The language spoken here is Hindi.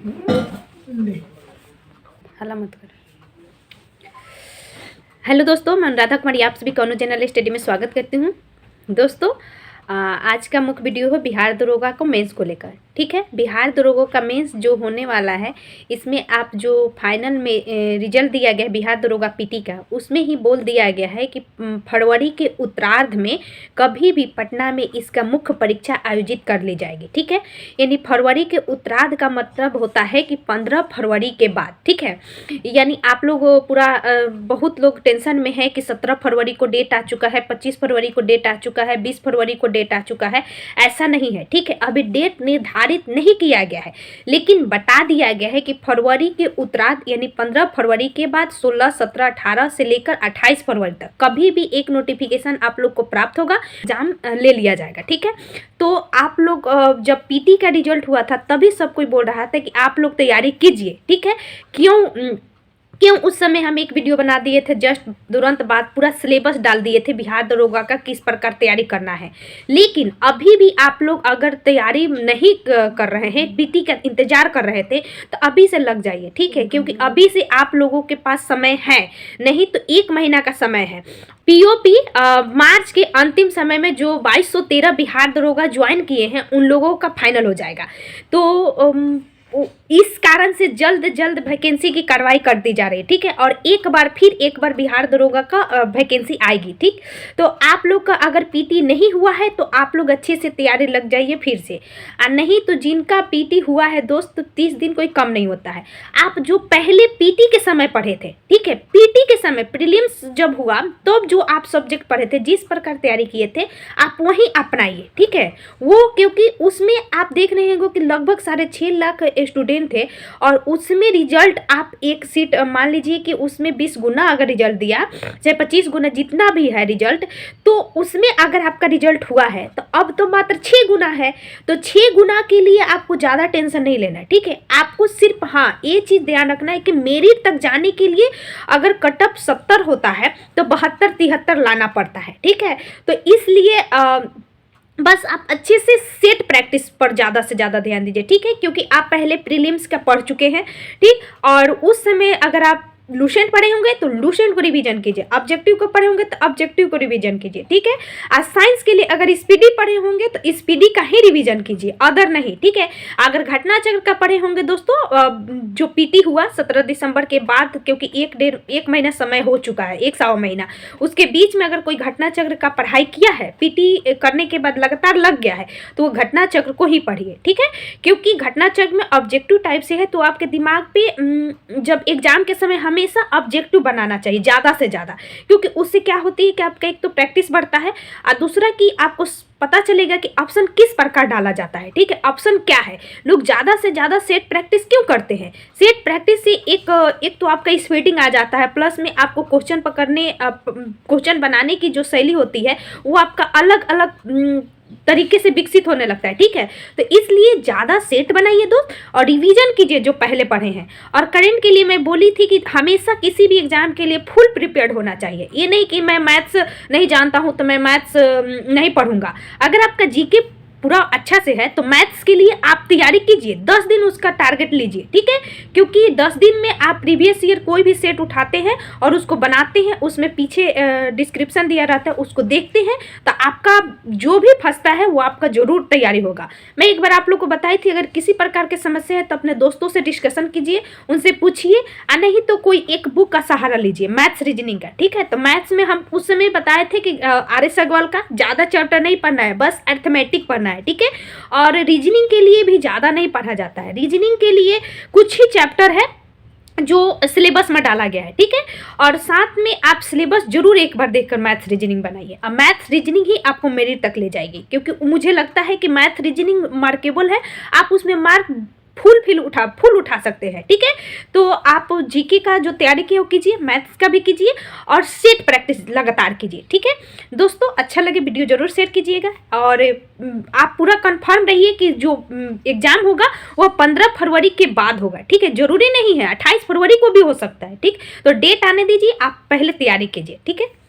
हल्ला मत कर। हेलो दोस्तों, मैं अनुराधा कुमारी आप सभी का जनरल स्टडी में स्वागत करती हूँ। दोस्तों, आज का मुख्य वीडियो है बिहार दरोगा को मेंस को लेकर। ठीक है, बिहार दरोगा का मेंस जो होने वाला है, इसमें आप जो फाइनल में रिजल्ट दिया गया है बिहार दरोगा पीटी का, उसमें ही बोल दिया गया है कि फरवरी के उत्तरार्ध में कभी भी पटना में इसका मुख्य परीक्षा आयोजित कर ली जाएगी। ठीक है, यानी फरवरी के उत्तरार्ध का मतलब होता है कि 15 फरवरी के बाद। ठीक है, यानी आप लोग पूरा बहुत लोग टेंशन में है कि 17 फरवरी को डेट आ चुका है, 25 फरवरी को डेट आ चुका है, 20 फरवरी को डेट आ चुका है। ऐसा नहीं है। ठीक है, अभी डेट निर्धारित नहीं किया गया है, लेकिन बता दिया गया है कि फरवरी के उत्तरार्ध यानी 15 फरवरी के बाद 16, 17, 18 से लेकर 28 फरवरी तक कभी भी एक नोटिफिकेशन आप लोग को प्राप्त होगा, एग्जाम ले लिया जाएगा। ठीक है, तो आप लोग जब पीटी का रिजल्ट हुआ था तभी सब कोई बोल रहा था कि आप लोग तैयारी कीजिए। ठीक है, क्यों उस समय हम एक वीडियो बना दिए थे, जस्ट तुरंत बाद पूरा सिलेबस डाल दिए थे बिहार दरोगा का किस प्रकार तैयारी करना है। लेकिन अभी भी आप लोग अगर तैयारी नहीं कर रहे हैं, पीटी का इंतजार कर रहे थे, तो अभी से लग जाइए। ठीक है, क्योंकि अभी से आप लोगों के पास समय है, नहीं तो 1 महीना का समय है। पीओपी मार्च के अंतिम समय में जो 2213 बिहार दरोगा ज्वाइन किए हैं उन लोगों का फाइनल हो जाएगा। तो इस कारण से जल्द वैकेंसी की कार्रवाई कर दी जा रही है। ठीक है, और एक बार बिहार दरोगा का वैकेंसी आएगी। ठीक, तो आप लोग का अगर पीटी नहीं हुआ है तो आप लोग अच्छे से तैयारी लग जाइए फिर से, और नहीं तो जिनका पीटी हुआ है दोस्त, 30 दिन कोई कम नहीं होता है। आप जो पहले पीटी के समय पढ़े थे, ठीक है, पीटी के समय प्रीलिम्स जब हुआ तो जो आप सब्जेक्ट पढ़े थे, जिस प्रकार तैयारी किए थे, आप वही अपनाइए। ठीक है, वो क्योंकि उसमें आप देख रहे हैं कि लगभग 6.5 लाख स्टूडेंट थे, और उसमें रिजल्ट आप एक सीट मान लीजिए कि उसमें 20 गुना अगर रिजल्ट दिया, चाहे 25 गुना, जितना भी है रिजल्ट, तो उसमें अगर आपका रिजल्ट हुआ है तो अब तो मात्र 6 गुना है। तो 6 गुना के लिए आपको ज़्यादा टेंशन नहीं लेना है। ठीक है, आपको सिर्फ हाँ ये चीज़ ध्यान रखना है कि मेरिट तक जाने के लिए अगर कटअप 70 होता है तो 72-73 लाना पड़ता है। ठीक है, तो इसलिए बस आप अच्छे से सेट प्रैक्टिस पर ज़्यादा से ज़्यादा ध्यान दीजिए। ठीक है, क्योंकि आप पहले प्रीलिम्स का पढ़ चुके हैं। ठीक, और उस समय अगर आप लूसेंट पढ़े होंगे तो लूसेंट को रिवीजन कीजिए, ऑब्जेक्टिव को पढ़े होंगे तो ऑब्जेक्टिव को रिवीजन कीजिए। ठीक है, आज साइंस के लिए अगर स्पीडी पढ़े होंगे तो स्पीडी का ही रिवीजन कीजिए, अदर नहीं। ठीक है, अगर घटना चक्र का पढ़े होंगे दोस्तों, जो पीटी हुआ 17 दिसंबर के बाद, क्योंकि 1 महीना समय हो चुका है, 1 सवा महीना, उसके बीच में अगर कोई घटना चक्र का पढ़ाई किया है, पीटी करने के बाद लगातार लग गया है, तो वो घटना चक्र को ही पढ़िए। ठीक है, क्योंकि घटना चक्र में ऑब्जेक्टिव टाइप से है, तो आपके दिमाग पे जब एग्जाम के समय हमेशा ऑब्जेक्टिव बनाना चाहिए ज़्यादा से ज़्यादा, क्योंकि उससे क्या होती है कि आपका एक तो प्रैक्टिस बढ़ता है, और दूसरा कि आपको पता चलेगा कि ऑप्शन किस प्रकार डाला जाता है। ठीक है, ऑप्शन क्या है। लोग ज़्यादा से ज़्यादा सेट प्रैक्टिस क्यों करते हैं? सेट प्रैक्टिस से एक तो आपका स्पीडिंग आ जाता है, प्लस में आपको क्वेश्चन बनाने की जो शैली होती है वो आपका अलग अलग तरीके से विकसित होने लगता है। ठीक है, तो इसलिए ज़्यादा सेट बनाइए दोस्त, और रिवीजन कीजिए जो पहले पढ़े हैं। और करंट के लिए मैं बोली थी कि हमेशा किसी भी एग्जाम के लिए फुल प्रिपेयर्ड होना चाहिए। ये नहीं कि मैं मैथ्स नहीं जानता हूँ तो मैं मैथ्स नहीं पढ़ूंगा। अगर आपका जीके पूरा अच्छा से है तो मैथ्स के लिए आप तैयारी कीजिए, 10 दिन उसका टारगेट लीजिए। ठीक है, क्योंकि 10 दिन में आप प्रीवियस ईयर कोई भी सेट उठाते हैं और उसको बनाते हैं, उसमें पीछे डिस्क्रिप्शन दिया रहता है, उसको देखते हैं, तो आपका जो भी फंसता है वो आपका जरूर तैयारी होगा। मैं एक बार आप लोग को बताई थी, अगर किसी प्रकार की समस्या है तो अपने दोस्तों से डिस्कशन कीजिए, उनसे पूछिए, और नहीं तो कोई एक बुक का सहारा लीजिए मैथ्स रीजनिंग का। ठीक है, तो मैथ्स में हम उस समय बताए थे कि RS अग्रवाल का ज़्यादा चैप्टर नहीं पढ़ना है, बस अर्थमेटिक पढ़ना है। ठीक है, और रीजनिंग के लिए भी ज़्यादा नहीं पढ़ा जाता है, रीजनिंग के लिए कुछ ही चैप्टर है जो सिलेबस में डाला गया है। ठीक है, और साथ में आप सिलेबस जरूर एक बार देखकर मैथ्स रीजनिंग बनाइए, और मैथ्स रीजनिंग ही आपको मेरिट तक ले जाएगी, क्योंकि मुझे लगता है कि मैथ रीजनिंग मार्केबल है, आप उसमें मार्क फुल उठा सकते हैं। ठीक है, तो आप जीके का जो तैयारी की वो कीजिए, मैथ्स का भी कीजिए, और सेट प्रैक्टिस लगातार कीजिए। ठीक है दोस्तों, अच्छा लगे वीडियो जरूर शेयर कीजिएगा, और आप पूरा कंफर्म रहिए कि जो एग्जाम होगा वो 15 फरवरी के बाद होगा। ठीक है, जरूरी नहीं है, 28 फरवरी को भी हो सकता है। ठीक, तो डेट आने दीजिए, आप पहले तैयारी कीजिए। ठीक है।